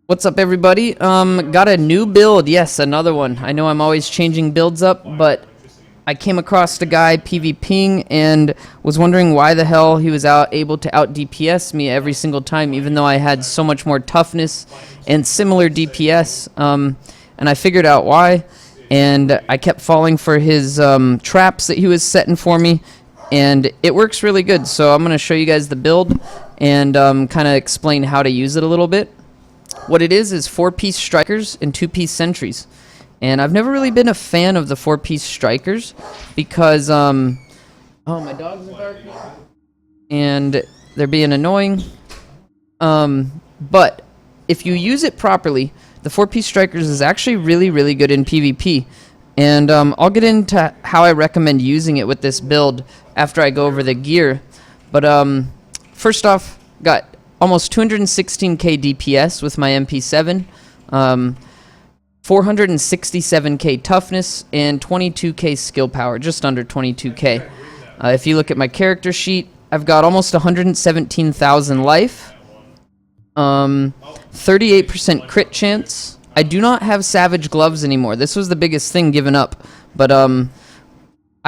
What's up, everybody? Got a new build. Yes, another one. I know I'm always changing builds up, but I came across a guy PvPing and was wondering why the hell he was able to out DPS me every single time, even though I had so much more toughness and similar DPS. And I figured out why, and I kept falling for his traps that he was setting for me, and it works really good. So I'm going to show you guys the build and kind of explain how to use it a little bit. What it is 4-piece strikers and 2-piece sentries. And I've never really been a fan of the 4-piece strikers because, oh, my dogs are barking. And they're being annoying. But if you use it properly, the 4-piece strikers is actually really, really good in PvP. And I'll get into how I recommend using it with this build after I go over the gear. But first off, got almost 216k DPS with my MP7, 467k toughness, and 22k skill power, just under 22k. If you look at my character sheet, I've got almost 117,000 life, 38% crit chance. I do not have savage gloves anymore. This was the biggest thing given up, but I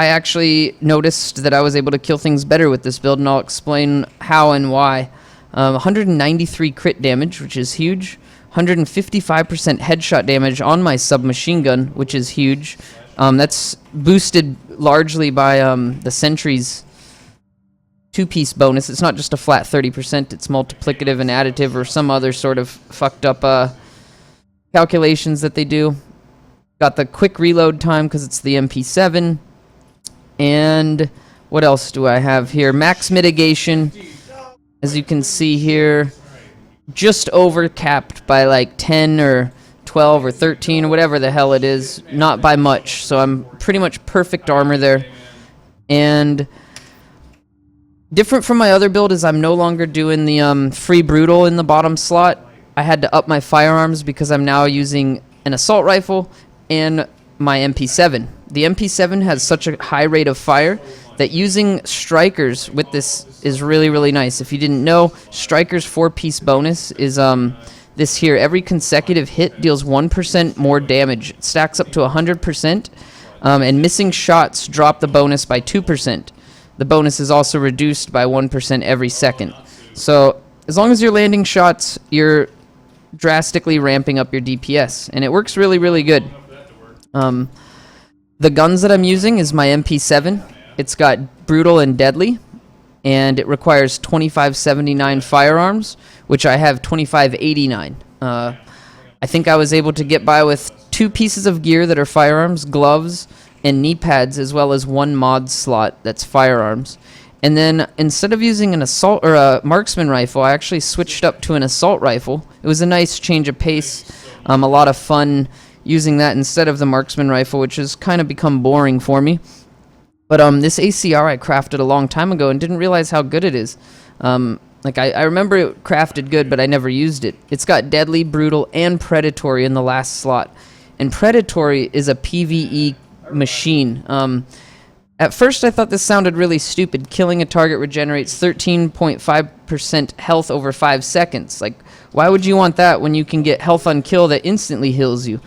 actually noticed that I was able to kill things better with this build, and I'll explain how and why. 193 crit damage, which is huge. 155% headshot damage on my submachine gun, which is huge. That's boosted largely by the SENTRYS 2-piece bonus. It's not just a flat 30%, it's multiplicative and additive or some other sort of fucked up calculations that they do. Got the quick reload time because it's the MP7. And what else do I have here? Max mitigation. As you can see here, just over capped by like 10 or 12 or 13 or whatever the hell it is. Not by much, so I'm pretty much perfect armor there. And different from my other build is I'm no longer doing the free brutal in the bottom slot. I had to up my firearms because I'm now using an assault rifle and my MP7. The MP7 has such a high rate of fire that using strikers with this is really, really nice. If you didn't know, strikers 4-piece bonus is this here. Every consecutive hit deals 1% more damage. It stacks up to 100%, and missing shots drop the bonus by 2%. The bonus is also reduced by 1% every second. So as long as you're landing shots, you're drastically ramping up your DPS, and it works really, really good. The guns that I'm using is my MP7. It's got brutal and deadly, and it requires 2579 firearms, which I have 2589. I think I was able to get by with 2 pieces of gear that are firearms, gloves, and Kneepads, as well as 1 mod slot that's firearms. And then instead of using an assault or a marksman rifle, I actually switched up to an assault rifle. It was a nice change of pace, a lot of fun using that instead of the marksman rifle, which has kind of become boring for me. But this ACR I crafted a long time ago and didn't realize how good it is. I remember it crafted good, but I never used it. It's got deadly, brutal, and predatory in the last slot. And predatory is a PvE machine. At first I thought this sounded really stupid. Killing a target regenerates 13.5% health over 5 seconds. Like, why would you want that when you can get health on kill that instantly heals you?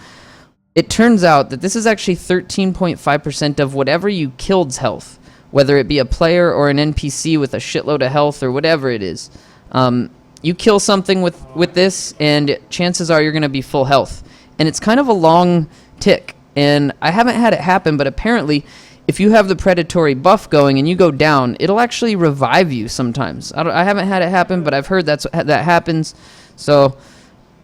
It turns out that this is actually 13.5% of whatever you killed's health, whether it be a player or an NPC with a shitload of health or whatever it is. You kill something with this, and chances are you're going to be full health. And it's kind of a long tick, and I haven't had it happen, but apparently if you have the predatory buff going and you go down, it'll actually revive you sometimes. I haven't had it happen, but I've heard that happens. So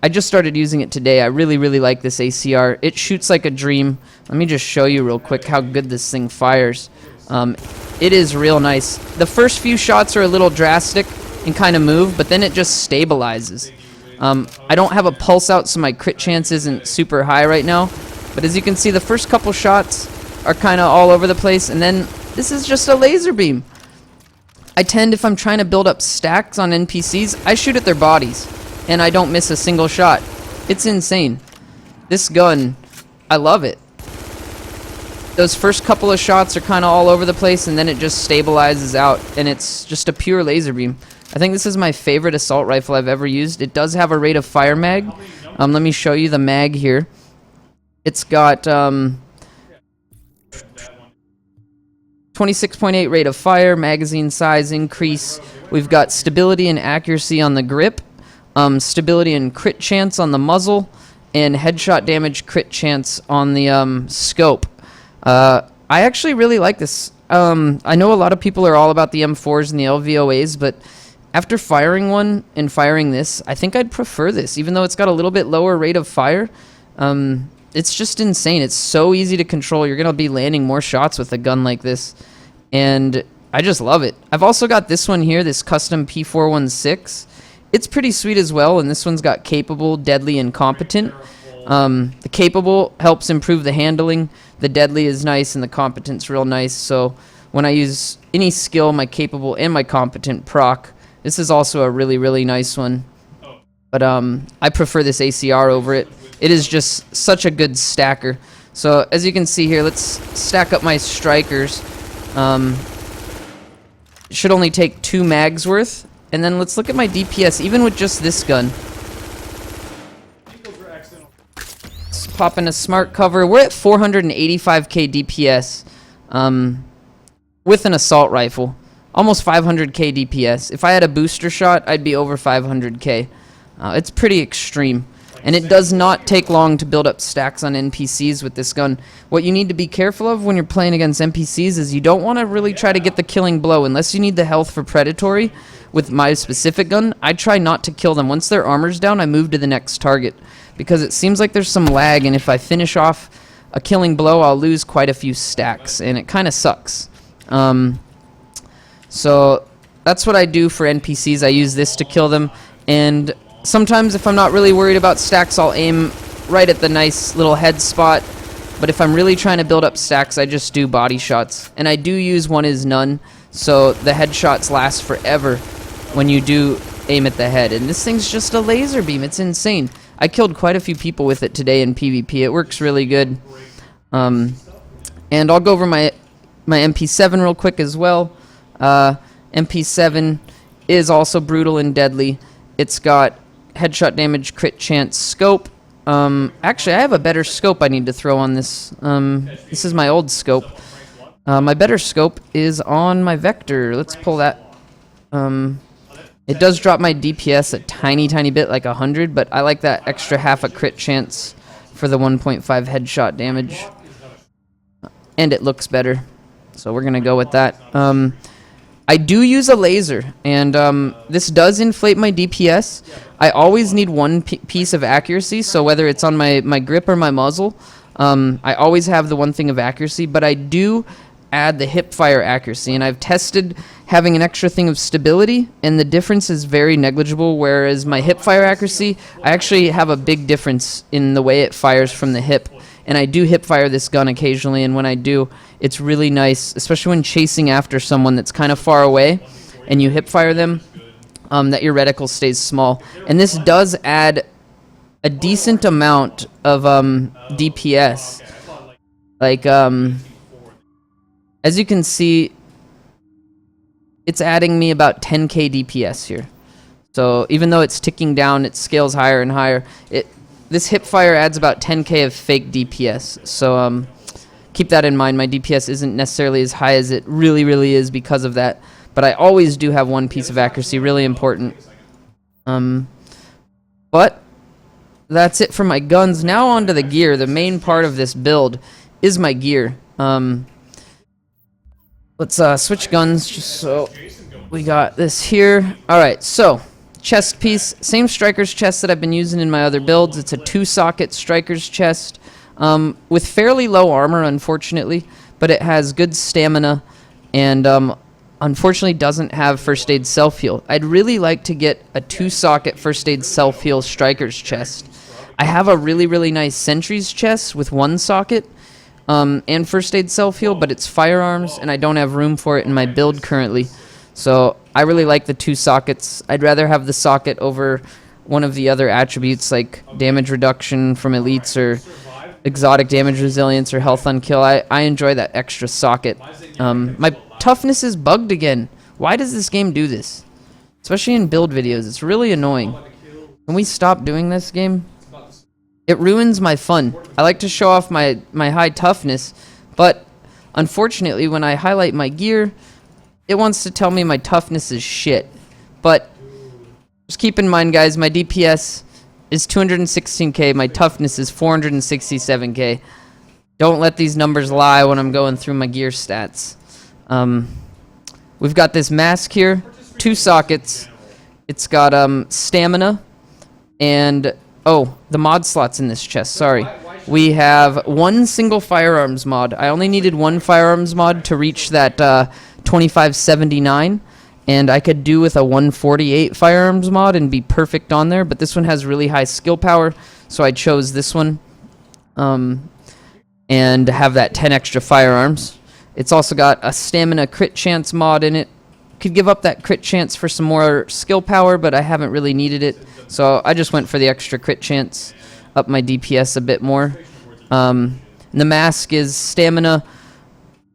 I just started using it today. I really, really like this ACR. It shoots like a dream. Let me just show you real quick how good this thing fires. It is real nice. The first few shots are a little drastic and kind of move, but then it just stabilizes. I don't have a pulse out, so my crit chance isn't super high right now. But as you can see, the first couple shots are kind of all over the place, and then this is just a laser beam. I tend, if I'm trying to build up stacks on NPCs, I shoot at their bodies, and I don't miss a single shot. It's insane. This gun, I love it. Those first couple of shots are kind of all over the place, and then it just stabilizes out, and it's just a pure laser beam. I think this is my favorite assault rifle I've ever used. It does have a rate of fire mag. Let me show you the mag here. It's got 26.8 rate of fire, magazine size increase. We've got stability and accuracy on the grip, stability and crit chance on the muzzle, and headshot damage crit chance on the scope. I actually really like this. I know a lot of people are all about the M4s and the LVOAs, but after firing one and firing this, I think I'd prefer this, even though it's got a little bit lower rate of fire. It's just insane. It's so easy to control. You're going to be landing more shots with a gun like this, and I just love it. I've also got this one here, this custom P416. It's pretty sweet as well, and this one's got capable, deadly, and competent. The capable helps improve the handling. The deadly is nice, and the competent's real nice. So when I use any skill, my capable and my competent proc. This is also a really, really nice one. But I prefer this ACR over it. It is just such a good stacker. So as you can see here, let's stack up my strikers. Should only take 2 mags worth. And then let's look at my DPS, even with just this gun. Let's pop in a smart cover. We're at 485k DPS with an assault rifle. Almost 500k DPS. If I had a booster shot, I'd be over 500k. It's pretty extreme. And it does not take long to build up stacks on NPCs with this gun. What you need to be careful of when you're playing against NPCs is you don't want to really try to get the killing blow unless you need the health for predatory. With my specific gun, I try not to kill them. Once their armor's down, I move to the next target, because it seems like there's some lag, and if I finish off a killing blow, I'll lose quite a few stacks, and it kind of sucks. So that's what I do for NPCs. I use this to kill them, and sometimes if I'm not really worried about stacks, I'll aim right at the nice little head spot. But if I'm really trying to build up stacks, I just do body shots. And I do use one is none, so the headshots last forever when you do aim at the head. And this thing's just a laser beam. It's insane. I killed quite a few people with it today in PvP. It works really good. And I'll go over my MP7 real quick as well. MP7 is also brutal and deadly. It's got headshot damage, crit chance, scope. Actually, I have a better scope I need to throw on this. This is my old scope. My better scope is on my Vector. Let's pull that. It does drop my DPS a tiny bit, like 100, but I like that extra half a crit chance for the 1.5 headshot damage. And it looks better. So we're going to go with that. I do use a laser, and this does inflate my DPS. I always need one piece of accuracy, so whether it's on my grip or my muzzle, I always have the one thing of accuracy, but I do add the hip fire accuracy, and I've tested having an extra thing of stability, and the difference is very negligible, whereas my hip fire accuracy, I actually have a big difference in the way it fires from the hip. And I do hip fire this gun occasionally, and when I do, it's really nice, especially when chasing after someone that's kind of far away, and you hip fire them, that your reticle stays small. And this does add a decent amount of DPS. Like, as you can see, it's adding me about 10k DPS here. So even though it's ticking down, it scales higher and higher. This hip fire adds about 10k of fake DPS. So keep that in mind. My DPS isn't necessarily as high as it really is because of that. But I always do have one piece of accuracy, really important. But that's it for my guns. Now on to the gear. The main part of this build is my gear. Let's switch guns just so we got this here. Alright, so chest piece, same striker's chest that I've been using in my other builds. It's a 2-socket striker's chest with fairly low armor, unfortunately, but it has good stamina and unfortunately doesn't have first aid self-heal. I'd really like to get a 2-socket first aid self-heal striker's chest. I have a really nice SENTRYS chest with 1 socket and first aid self-heal, but it's firearms and I don't have room for it in my build currently. So I really like the 2 sockets. I'd rather have the socket over one of the other attributes like damage reduction from elites or exotic damage resilience or health on kill. I enjoy that extra socket. My toughness is bugged again. Why does this game do this? especially in build videos. It's really annoying. Can we stop doing this, game? It ruins my fun. I like to show off my high toughness, but unfortunately when I highlight my gear, it wants to tell me my toughness is shit. But just keep in mind, guys, my DPS is 216k, my toughness is 467k. Don't let these numbers lie when I'm going through my gear stats. We've got this mask here, 2 sockets. It's got stamina and the mod slots in this chest. Sorry. We have 1 single firearms mod. I only needed 1 firearms mod to reach that 2579, and I could do with a 148 firearms mod and be perfect on there, but this one has really high skill power, so I chose this one and have that 10 extra firearms. It's also got a stamina crit chance mod in it. Could give up that crit chance for some more skill power, but I haven't really needed it, so I just went for the extra crit chance, up my DPS a bit more. And the mask is stamina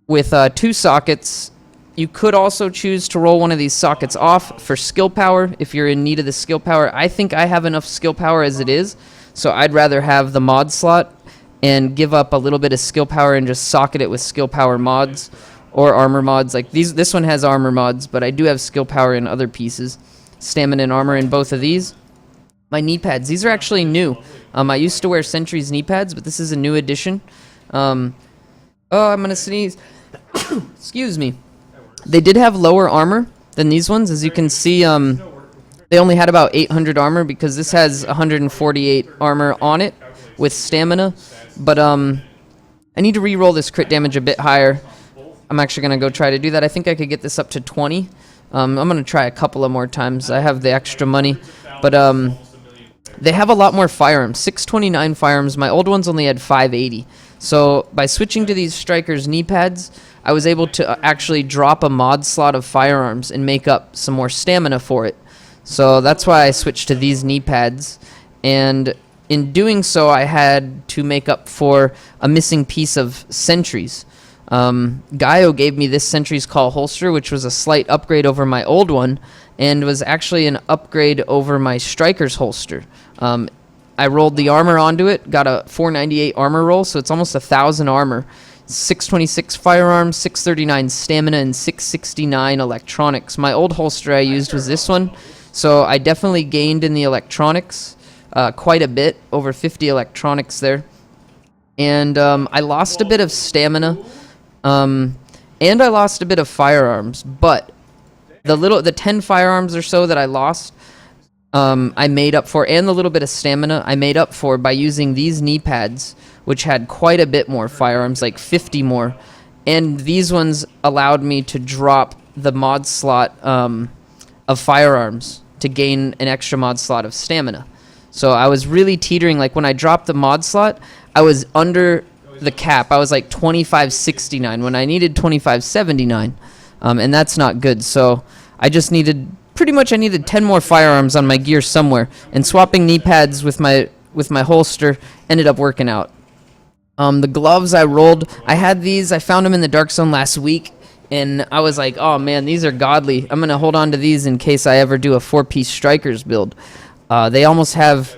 with 2 sockets. You could also choose to roll one of these sockets off for skill power if you're in need of the skill power. I think I have enough skill power as it is, so I'd rather have the mod slot and give up a little bit of skill power and just socket it with skill power mods or armor mods. Like this one has armor mods, but I do have skill power in other pieces. Stamina and armor in both of these. My knee pads, these are actually new. I used to wear SENTRYS knee pads, but this is a new addition. I'm gonna sneeze. Excuse me. They did have lower armor than these ones. As you can see, they only had about 800 armor because this has 148 armor on it with stamina. But I need to re-roll this crit damage a bit higher. I'm actually going to go try to do that. I think I could get this up to 20. I'm going to try a couple of more times. I have the extra money. But they have a lot more firearms. 629 firearms. My old ones only had 580. So by switching to these Strikers knee pads, I was able to actually drop a mod slot of firearms and make up some more stamina for it. So that's why I switched to these knee pads. And in doing so, I had to make up for a missing piece of SENTRYS. Gaio gave me this SENTRYS call holster, which was a slight upgrade over my old one, and was actually an upgrade over my Strikers holster. I rolled the armor onto it, got a 498 armor roll, so it's almost 1,000 armor. 626 firearms, 639 stamina, and 669 electronics. My old holster I used was this one, so I definitely gained in the electronics quite a bit, over 50 electronics there. And I lost a bit of stamina, and I lost a bit of firearms, but the 10 firearms or so that I lost, I made up for, and the little bit of stamina I made up for by using these knee pads, which had quite a bit more firearms, like 50 more. And these ones allowed me to drop the mod slot of firearms to gain an extra mod slot of stamina. So I was really teetering. Like when I dropped the mod slot, I was under the cap. I was like 2569 when I needed 2579. And that's not good. So I just needed, I needed 10 more firearms on my gear somewhere. And swapping knee pads with my holster ended up working out. The gloves I rolled, I had these, I found them in the Dark Zone last week, and I was like, oh man, these are godly. I'm going to hold on to these in case I ever do a 4-piece Strikers build. They almost have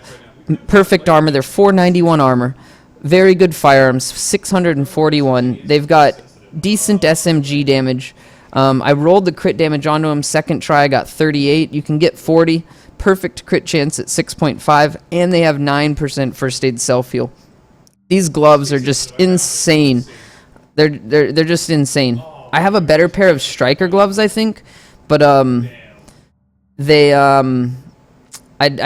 perfect armor. They're 491 armor. Very good firearms, 641. They've got decent SMG damage. I rolled the crit damage onto them. Second try, I got 38. You can get 40. Perfect crit chance at 6.5, and they have 9% first aid self-heal. These gloves are just insane. They're just insane. I have a better pair of Striker gloves, I think, but I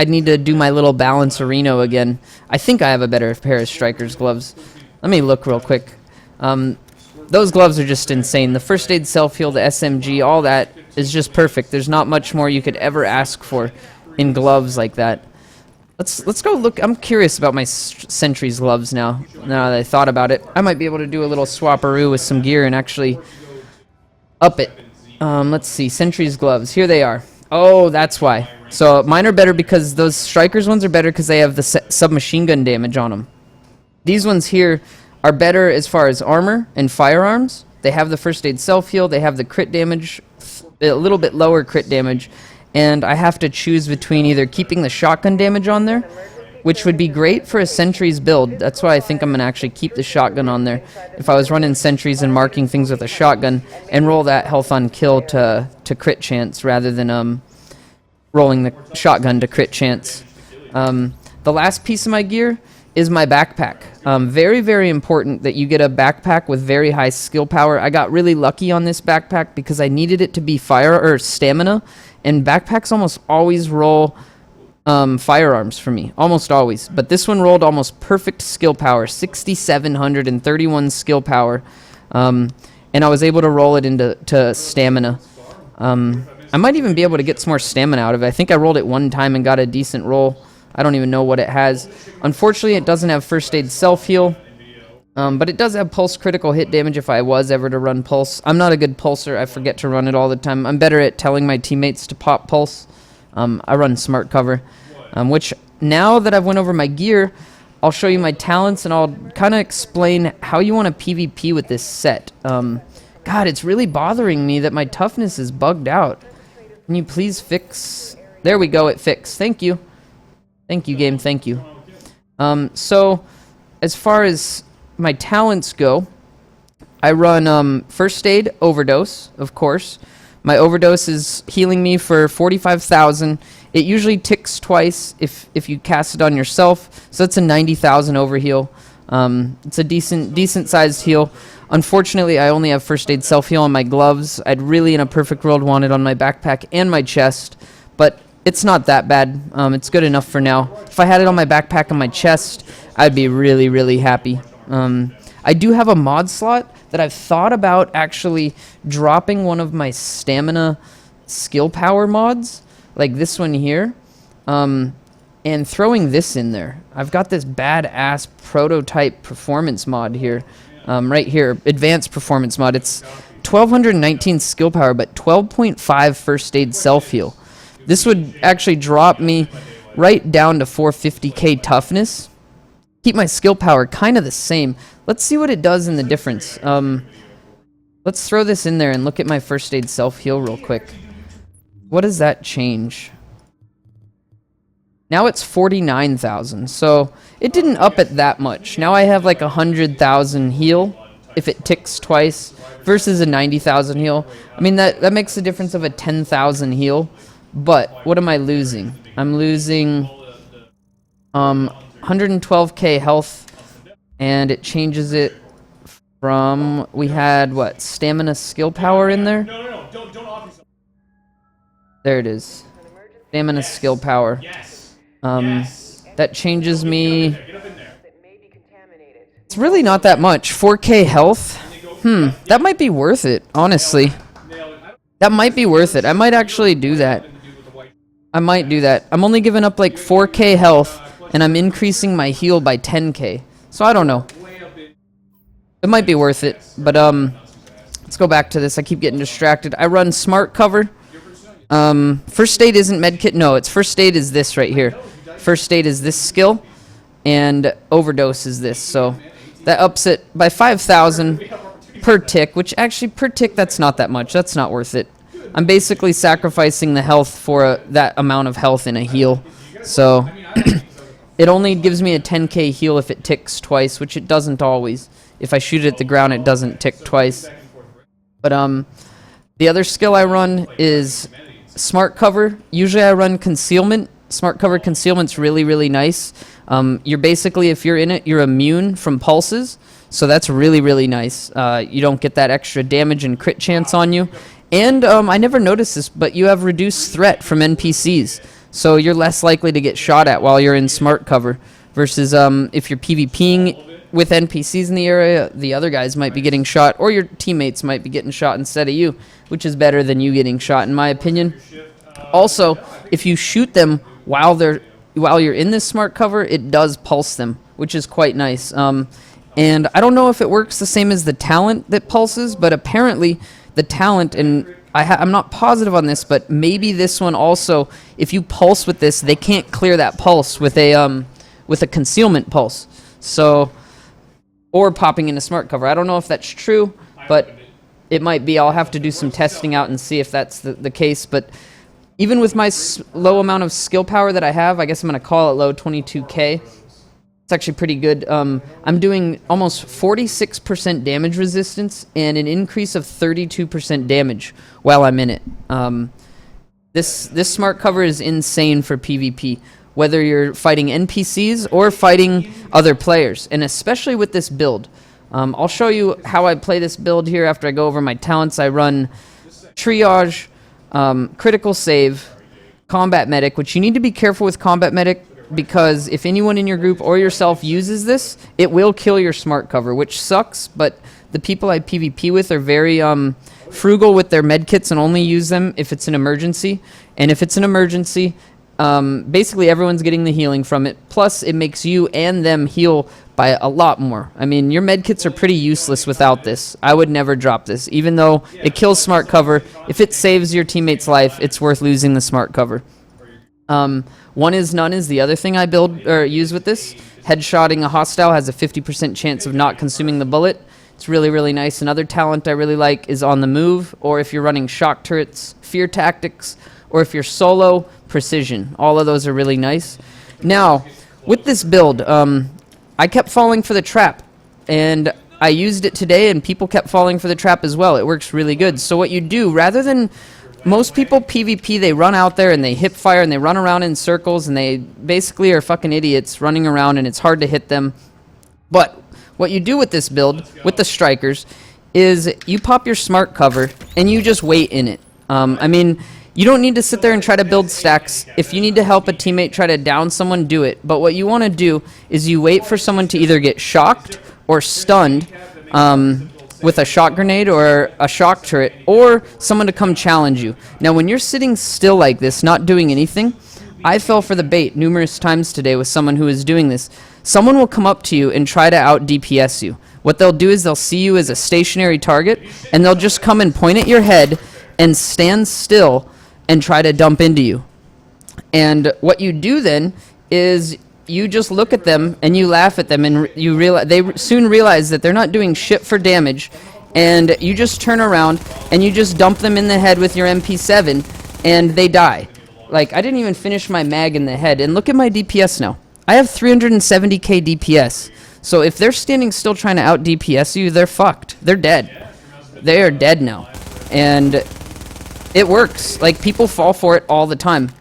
need to do my little balance Reno again. I think I have a better pair of Strikers gloves. Let me look real quick. Those gloves are just insane. The first aid self-heal, the SMG, all that is just perfect. There's not much more you could ever ask for in gloves like that. Let's go look. I'm curious about my SENTRYS gloves now that I thought about it. I might be able to do a little swapperoo with some gear and actually up it. Let's see. SENTRYS gloves. Here they are. Oh, that's why. So mine are better because those Strikers ones are better because they have the submachine gun damage on them. These ones here are better as far as armor and firearms. They have the first aid self-heal. They have the crit damage, a little bit lower crit damage. and I have to choose between either keeping the shotgun damage on there, which would be great for a Sentry's build. That's why I think I'm going to actually keep the shotgun on there. If I was running Sentries and marking things with a shotgun, and roll that health on kill to crit chance rather than rolling the shotgun to crit chance. The last piece of my gear is my backpack. Very, very important that you get a backpack with very high skill power. I got really lucky on this backpack because I needed it to be fire or stamina, and backpacks almost always roll firearms for me, almost always. But this one rolled almost perfect skill power, 6,731 skill power, and I was able to roll it into stamina. I might even be able to get some more stamina out of it. I think I rolled it one time and got a decent roll. I don't even know what it has. Unfortunately, it doesn't have first aid self-heal, but it does have pulse critical hit damage if I was ever to run pulse. I'm not a good pulser. I forget to run it all the time. I'm better at telling my teammates to pop pulse. I run smart cover, which now that I've went over my gear, I'll show you my talents and I'll kind of explain how you want to PvP with this set. God, it's really bothering me that my toughness is bugged out. Can you please fix? There we go, it fixed. Thank you. Thank you, game, thank you. So, as far as my talents go, I run first aid, overdose, of course. My overdose is healing me for 45,000. It usually ticks twice if you cast it on yourself, so that's a 90,000 overheal. It's a decent sized heal. Unfortunately, I only have first aid self-heal on my gloves. I'd really, in a perfect world, want it on my backpack and my chest, but it's not that bad. It's good enough for now. If I had it on my backpack and my chest, I'd be really, really happy. I do have a mod slot that I've thought about actually dropping one of my stamina skill power mods, like this one here, and throwing this in there. I've got this badass prototype performance mod here, right here, advanced performance mod. It's 1219 skill power, but 12.5 first aid self-heal. This would actually drop me right down to 450k toughness. Keep my skill power kind of the same. Let's see what it does in the difference. Let's throw this in there and look at my first aid self-heal real quick. What does that change? Now it's 49,000, so it didn't up it that much. Now I have like 100,000 heal if it ticks twice versus a 90,000 heal. I mean, that makes a difference of a 10,000 heal. But what am I losing? I'm losing 112k health, and it changes it from, we had what, stamina skill power in there? No, don't off yourself. There it is. Stamina skill power. That changes me. It's really not that much. 4k health. That might be worth it, honestly. That might be worth it. I might actually do that. I might do that. I'm only giving up like 4k health, and I'm increasing my heal by 10k. So I don't know. It might be worth it, but let's go back to this. I keep getting distracted. I run smart cover. First aid isn't medkit. No, it's first aid is this right here. First aid is this skill, and overdose is this. So that ups it by 5,000 per tick, which actually per tick, that's not that much. That's not worth it. I'm basically sacrificing the health for that amount of health in a heal. So it only gives me a 10k heal if it ticks twice, which it doesn't always. If I shoot it at the ground, it doesn't tick twice. But the other skill I run is smart cover. Usually I run concealment. Smart cover concealment's really, really nice. You're basically, if you're in it, you're immune from pulses. So that's really, really nice. You don't get that extra damage and crit chance on you. And I never noticed this, but you have reduced threat from NPCs. So you're less likely to get shot at while you're in smart cover. Versus if you're PvPing with NPCs in the area, the other guys might be getting shot, or your teammates might be getting shot instead of you, which is better than you getting shot, in my opinion. Also, if you shoot them while you're in this smart cover, it does pulse them, which is quite nice. And I don't know if it works the same as the talent that pulses, but apparently the talent, and I'm not positive on this, but maybe this one also, if you pulse with this, they can't clear that pulse with a concealment pulse. So, or popping into smart cover. I don't know if that's true, but it might be. I'll have to do some testing out and see if that's the case. But even with my low amount of skill power that I have, I guess I'm going to call it low, 22k. It's actually pretty good. I'm doing almost 46% damage resistance and an increase of 32% damage while I'm in it. This smart cover is insane for PvP, whether you're fighting NPCs or fighting other players, and especially with this build. I'll show you how I play this build here after I go over my talents. I run Triage, Critical Save, Combat Medic, which you need to be careful with Combat Medic, because if anyone in your group or yourself uses this, it will kill your smart cover, which sucks, but the people I PvP with are very frugal with their medkits and only use them if it's an emergency. And if it's an emergency, basically everyone's getting the healing from it. Plus, it makes you and them heal by a lot more. I mean, your medkits are pretty useless without this. I would never drop this. Even though it kills smart cover, if it saves your teammate's life, it's worth losing the smart cover. One is none is the other thing I build or use with this. Headshotting a hostile has a 50% chance of not consuming the bullet. It's really, really nice. Another talent I really like is On the Move, or if you're running shock turrets, Fear Tactics, or if you're solo, Precision. All of those are really nice. Now, with this build, I kept falling for the trap, and I used it today, and people kept falling for the trap as well. It works really good. So what you do, rather than... Most people PvP, they run out there and they hip fire and they run around in circles and they basically are fucking idiots running around and it's hard to hit them. But what you do with this build, with the strikers, is you pop your smart cover and you just wait in it. I mean, you don't need to sit there and try to build stacks. If you need to help a teammate try to down someone, do it. But what you want to do is you wait for someone to either get shocked or stunned, with a shock grenade or a shock turret, or someone to come challenge you. Now, when you're sitting still like this, not doing anything, I fell for the bait numerous times today with someone who is doing this. Someone will come up to you and try to out DPS you. What they'll do is they'll see you as a stationary target, and they'll just come and point at your head and stand still and try to dump into you. And what you do then is you just look at them and you laugh at them, and you realize they soon realize that they're not doing shit for damage, and you just turn around and you just dump them in the head with your MP7 and they die. Like, I didn't even finish my mag in the head, and look at my DPS now. I have 370k DPS. So if they're standing still trying to out DPS you, they're fucked. They're dead. They are dead now. And it works. Like, people fall for it all the time.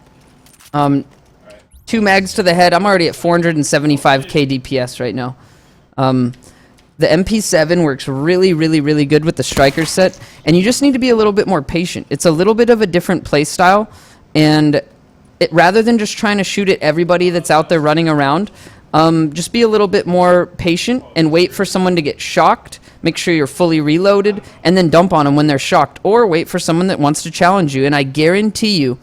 2 mags to the head. I'm already at 475k DPS right now. The MP7 works really, really, really good with the striker set, and you just need to be a little bit more patient. It's a little bit of a different play style, and rather than just trying to shoot at everybody that's out there running around, just be a little bit more patient and wait for someone to get shocked. Make sure you're fully reloaded, and then dump on them when they're shocked, or wait for someone that wants to challenge you. And I guarantee you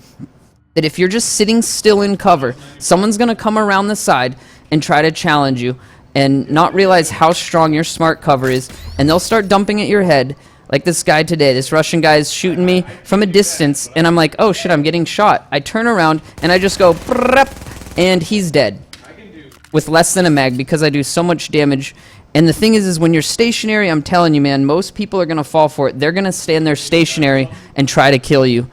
that if you're just sitting still in cover, someone's going to come around the side and try to challenge you and not realize how strong your smart cover is, and they'll start dumping at your head. Like this guy today, this Russian guy is shooting me from a distance, and I'm like, oh shit, I'm getting shot. I turn around, and I just go, and he's dead with less than a mag because I do so much damage. And the thing is when you're stationary, I'm telling you, man, most people are going to fall for it. They're going to stand there stationary and try to kill you.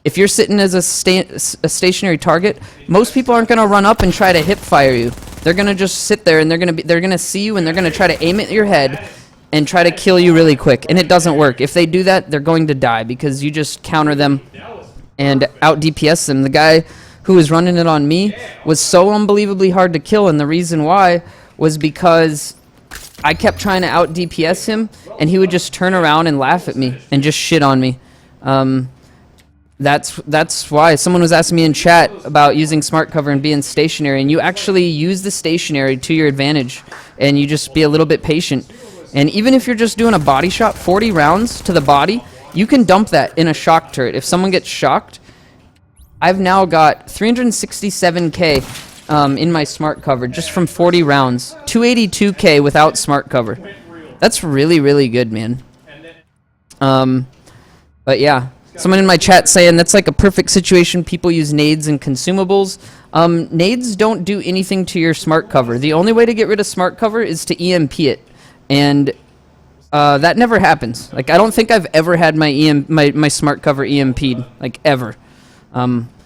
If you're sitting as a stationary target, most people aren't going to run up and try to hip fire you. They're going to just sit there, and they're going to see you, and they're going to try to aim at your head and try to kill you really quick. And it doesn't work. If they do that, they're going to die because you just counter them and out DPS them. The guy who was running it on me was so unbelievably hard to kill, and the reason why was because I kept trying to out DPS him, and he would just turn around and laugh at me and just shit on me. That's why someone was asking me in chat about using smart cover and being stationary, and you actually use the stationary to your advantage, and you just be a little bit patient. And even if you're just doing a body shot, 40 rounds to the body, you can dump that in a shock turret. If someone gets shocked, I've now got 367k in my smart cover just from 40 rounds. 282k without smart cover. That's really, really good, man. But yeah. Someone in my chat saying that's like a perfect situation. People use nades and consumables. Nades don't do anything to your smart cover. The only way to get rid of smart cover is to EMP it. And That never happens. Like, I don't think I've ever had my smart cover EMP'd, like, ever.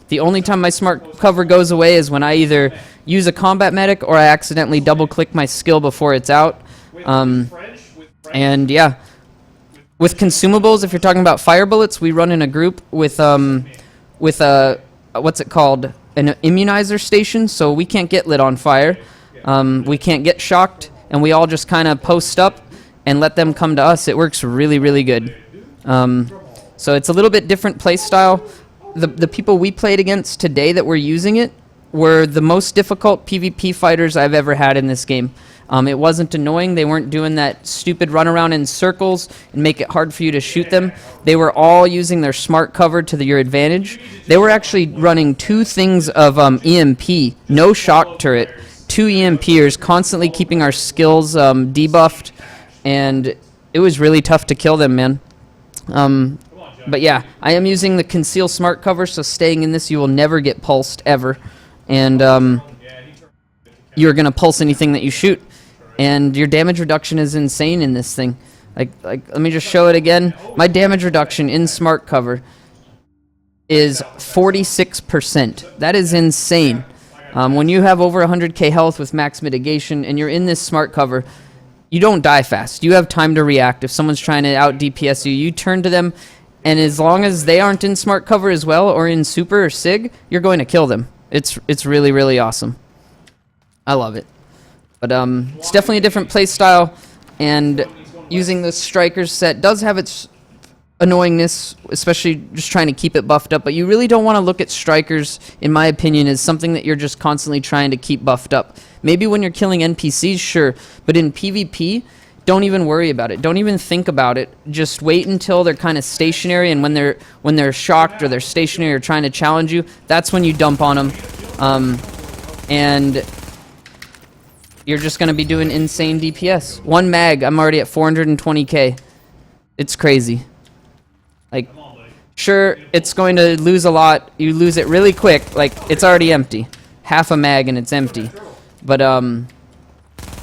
The only time my smart cover goes away is when I either use a combat medic or I accidentally double-click my skill before it's out. And, yeah. With consumables, if you're talking about fire bullets, we run in a group with what's it called? An immunizer station, so we can't get lit on fire. We can't get shocked, and we all just kind of post up and let them come to us. It works really, really good. So it's a little bit different play style. The people we played against today that were using it were the most difficult PvP fighters I've ever had in this game. It wasn't annoying. They weren't doing that stupid run around in circles and make it hard for you to shoot them. They were all using their smart cover to your advantage. They were actually running 2 things of EMP, no shock turret, 2 EMPers, constantly keeping our skills debuffed, and it was really tough to kill them, man. But yeah, I am using the conceal smart cover, so staying in this, you will never get pulsed ever, and you're gonna pulse anything that you shoot. And your damage reduction is insane in this thing. Like, let me just show it again. My damage reduction in smart cover is 46%. That is insane. When you have over 100k health with max mitigation and you're in this smart cover, you don't die fast. You have time to react. If someone's trying to out DPS you, you turn to them, and as long as they aren't in smart cover as well, or in super or sig, you're going to kill them. It's really, really awesome. I love it. But it's definitely a different play style, and using the Strikers set does have its annoyingness, especially just trying to keep it buffed up. But you really don't want to look at Strikers, in my opinion, as something that you're just constantly trying to keep buffed up. Maybe when you're killing NPCs, sure, but in PvP, don't even worry about it. Don't even think about it. Just wait until they're kind of stationary, and when they're shocked or they're stationary or trying to challenge you, that's when you dump on them. And you're just going to be doing insane DPS. 1 mag, I'm already at 420k. It's crazy. Like, sure, it's going to lose a lot. You lose it really quick. Like, it's already empty. Half a mag and it's empty. But,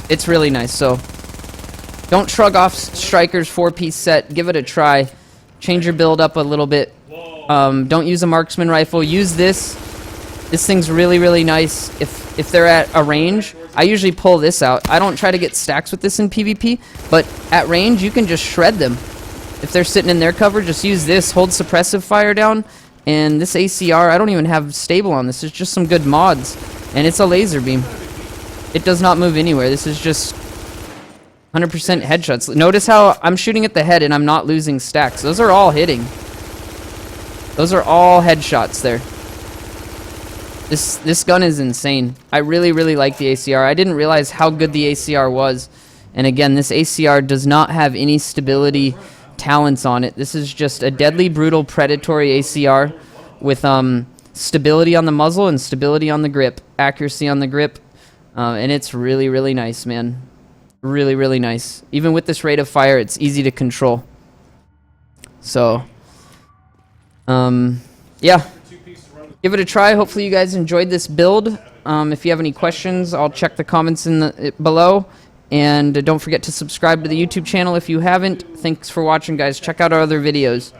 it's really nice. So, don't shrug off Striker's 4-piece set. Give it a try. Change your build up a little bit. Don't use a marksman rifle. Use this. This thing's really, really nice. If they're at a range, I usually pull this out. I don't try to get stacks with this in PvP, but at range, you can just shred them. If they're sitting in their cover, just use this. Hold suppressive fire down, and this ACR, I don't even have stable on this. It's just some good mods, and it's a laser beam. It does not move anywhere. This is just 100% headshots. Notice how I'm shooting at the head, and I'm not losing stacks. Those are all hitting. Those are all headshots there. This gun is insane. I really, really like the ACR. I didn't realize how good the ACR was. And again, this ACR does not have any stability talents on it. This is just a deadly, brutal, predatory ACR with stability on the muzzle and stability on the grip, accuracy on the grip. And it's really, really nice, man. Really, really nice. Even with this rate of fire, it's easy to control. So, yeah. Give it a try. Hopefully you guys enjoyed this build. If you have any questions, I'll check the comments below. And don't forget to subscribe to the YouTube channel if you haven't. Thanks for watching, guys. Check out our other videos.